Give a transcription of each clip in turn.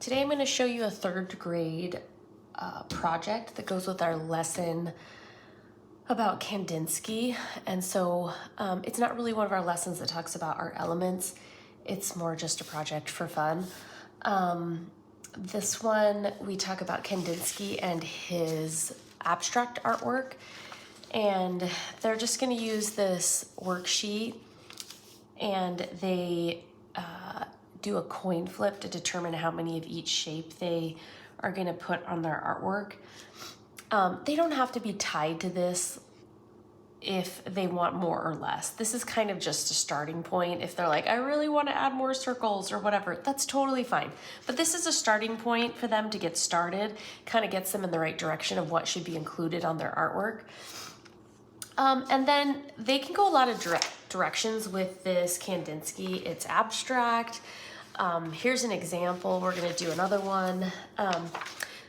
Today I'm going to show you a third grade project that goes with our lesson about Kandinsky. And so it's not really one of our lessons that talks about our elements. It's more just a project for fun. This one we talk about Kandinsky and his abstract artwork. And they're just going to use this worksheet, and they do a coin flip to determine how many of each shape they are going to put on their artwork. They don't have to be tied to this if they want more or less. This is kind of just a starting point. If they're like, I really want to add more circles or whatever, that's totally fine. But this is a starting point for them to get started, kind of gets them in the right direction of what should be included on their artwork. And then they can go a lot of directions with this Kandinsky. It's abstract. Here's an example. We're going to do another one.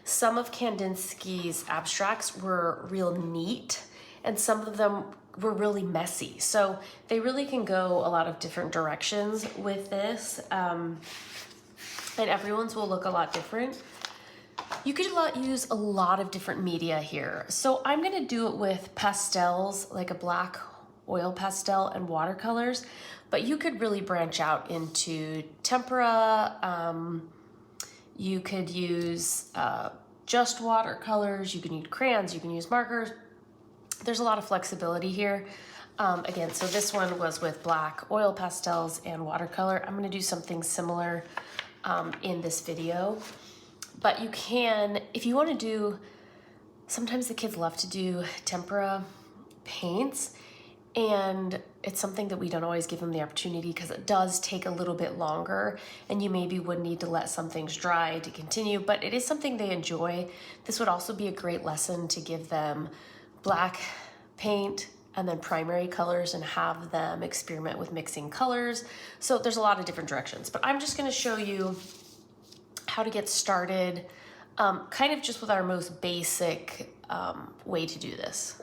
Some of Kandinsky's abstracts were real neat, and some of them were really messy. So they really can go a lot of different directions with this. And everyone's will look a lot different. You could use a lot of different media here. So I'm going to do it with pastels, like a black oil pastel and watercolors, but you could really branch out into tempera. You could use just watercolors. You can use crayons. You can use markers. There's a lot of flexibility here. Again, so this one was with black oil pastels and watercolor. I'm going to do something similar in this video. But you can, if you want to do, sometimes the kids love to do tempera paints, and it's something that we don't always give them the opportunity because it does take a little bit longer, and you maybe would need to let some things dry to continue, but it is something they enjoy. This would also be a great lesson to give them black paint and then primary colors and have them experiment with mixing colors. So there's a lot of different directions, but I'm just going to show you how to get started, kind of just with our most basic way to do this.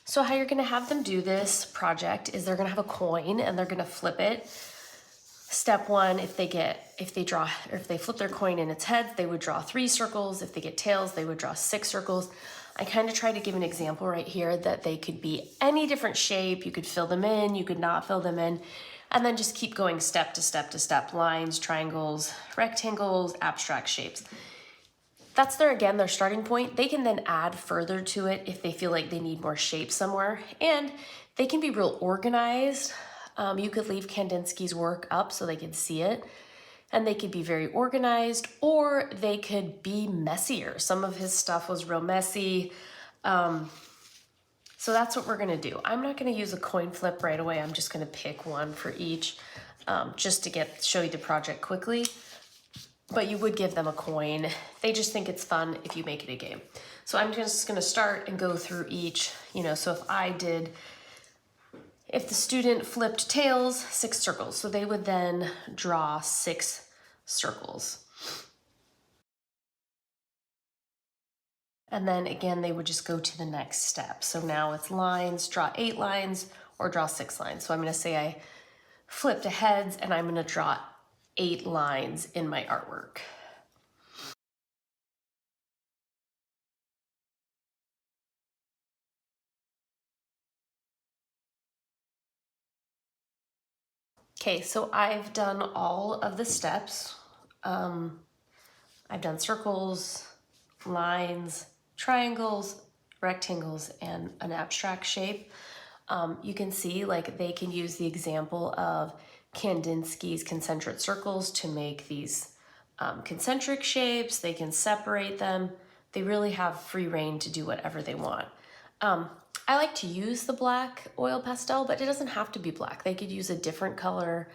So how you're going to have them do this project is they're going to have a coin and they're going to flip it. Step one, if they flip their coin in its head, they would draw 3 circles. If they get tails, they would draw 6 circles. I kind of try to give an example right here that they could be any different shape. You could fill them in, you could not fill them in. And then just keep going step to step to step, lines, triangles, rectangles, abstract shapes. That's their starting point. They can then add further to it if they feel like they need more shape somewhere. And they can be real organized. You could leave Kandinsky's work up so they can see it. And they could be very organized, or they could be messier. Some of his stuff was real messy. So that's what we're gonna do. I'm not gonna use a coin flip right away. I'm just gonna pick one for each, just to show you the project quickly. But you would give them a coin. They just think it's fun if you make it a game. So I'm just gonna start and go through each, so if the student flipped tails, 6 circles. So they would then draw 6 circles. And then again, they would just go to the next step. So now it's lines, draw 8 lines or draw 6 lines. So I'm gonna say I flipped a heads and I'm gonna draw 8 lines in my artwork. Okay, so I've done all of the steps. I've done circles, lines, triangles, rectangles, and an abstract shape. You can see they can use the example of Kandinsky's concentric circles to make these concentric shapes. They can separate them. They really have free reign to do whatever they want. I like to use the black oil pastel, but it doesn't have to be black. They could use a different color.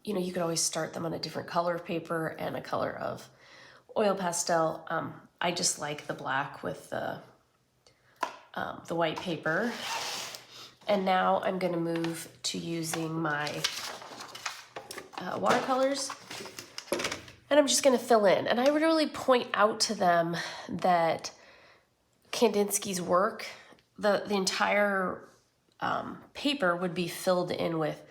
You could always start them on a different color of paper and a color of oil pastel. I just like the black with the white paper. And now I'm gonna move to using my watercolors, and I'm just gonna fill in. And I would really point out to them that Kandinsky's work, the entire paper would be filled in with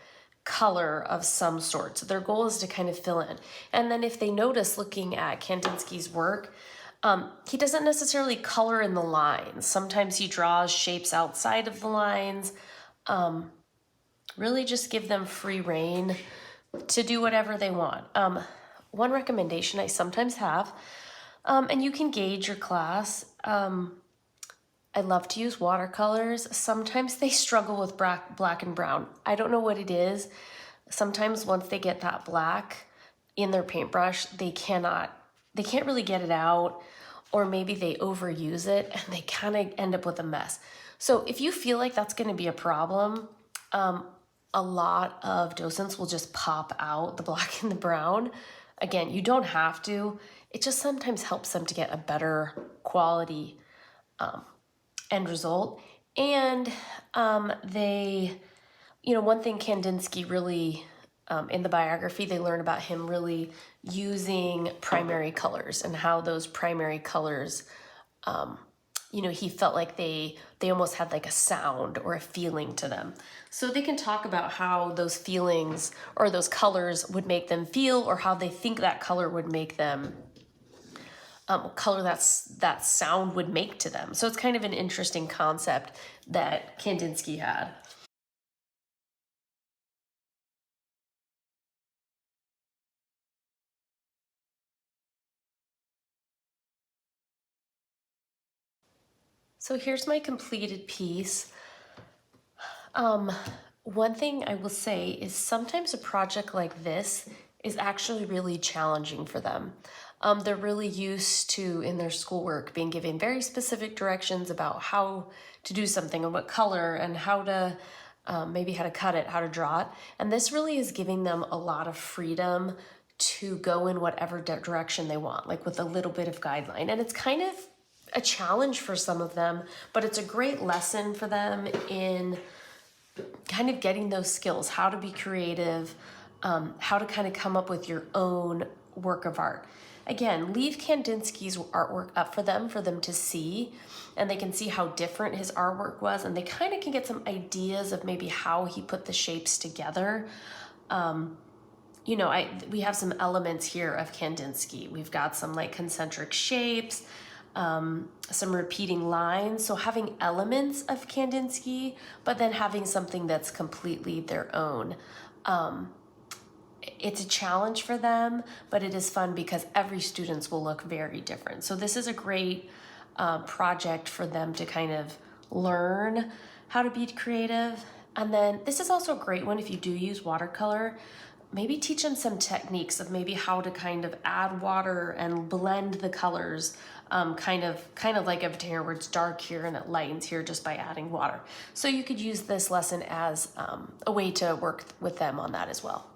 color of some sort. So their goal is to kind of fill in. And then if they notice looking at Kandinsky's work, he doesn't necessarily color in the lines. Sometimes he draws shapes outside of the lines. Really just give them free rein to do whatever they want. One recommendation I sometimes have, and you can gauge your class, I love to use watercolors. Sometimes they struggle with black and brown. I don't know what it is. Sometimes once they get that black in their paintbrush, they can't really get it out, or maybe they overuse it and they kind of end up with a mess. So if you feel like that's going to be a problem, a lot of docents will just pop out the black and the brown. Again, you don't have to. It just sometimes helps them to get a better quality end result. And one thing Kandinsky really, in the biography, they learn about him really using primary colors and how those primary colors, he felt like they almost had like a sound or a feeling to them. So they can talk about how those feelings or those colors would make them feel, or how they think that color would make them, color that sound would make to them. So it's kind of an interesting concept that Kandinsky had. So here's my completed piece. One thing I will say is sometimes a project like this is actually really challenging for them. They're really used to, in their schoolwork, being given very specific directions about how to do something and what color and how to, maybe how to cut it, how to draw it. And this really is giving them a lot of freedom to go in whatever direction they want, like with a little bit of guideline. And it's kind of a challenge for some of them, but it's a great lesson for them in kind of getting those skills, how to be creative, how to kind of come up with your own work of art. Again, leave Kandinsky's artwork up for them to see, and they can see how different his artwork was, and they kind of can get some ideas of maybe how he put the shapes together. We have some elements here of Kandinsky. We've got some like concentric shapes, some repeating lines. So having elements of Kandinsky, but then having something that's completely their own. It's a challenge for them, but it is fun because every student will look very different. So this is a great project for them to kind of learn how to be creative. And then this is also a great one if you do use watercolor. Maybe teach them some techniques of maybe how to kind of add water and blend the colors, kind of like Avatar, where it's dark here and it lightens here just by adding water. So you could use this lesson as a way to work with them on that as well.